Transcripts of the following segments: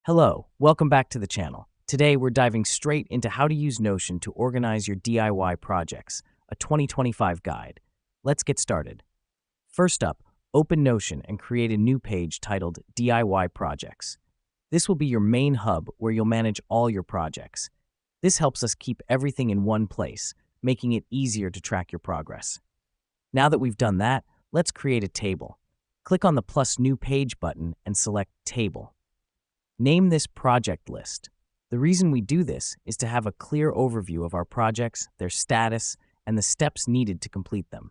Hello, welcome back to the channel. Today we're diving straight into how to use Notion to organize your DIY projects, a 2025 guide. Let's get started. First up, open Notion and create a new page titled DIY Projects. This will be your main hub where you'll manage all your projects. This helps us keep everything in one place, making it easier to track your progress. Now that we've done that, let's create a table. Click on the plus new page button and select Table. Name this project list. The reason we do this is to have a clear overview of our projects, their status, and the steps needed to complete them.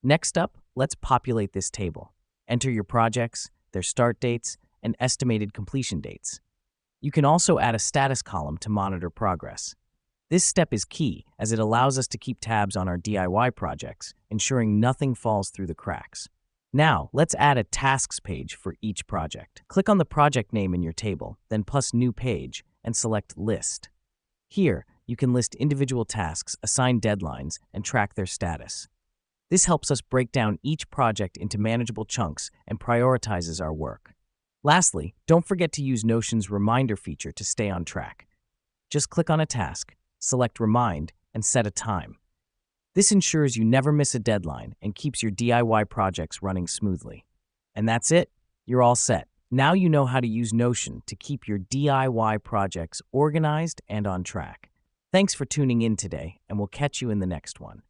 Next up, let's populate this table. Enter your projects, their start dates, and estimated completion dates. You can also add a status column to monitor progress. This step is key as it allows us to keep tabs on our DIY projects, ensuring nothing falls through the cracks. Now, let's add a tasks page for each project. Click on the project name in your table, then plus new page, and select List. Here, you can list individual tasks, assign deadlines, and track their status. This helps us break down each project into manageable chunks and prioritizes our work. Lastly, don't forget to use Notion's reminder feature to stay on track. Just click on a task, select Remind, and set a time. This ensures you never miss a deadline and keeps your DIY projects running smoothly. And that's it. You're all set. Now you know how to use Notion to keep your DIY projects organized and on track. Thanks for tuning in today, and we'll catch you in the next one.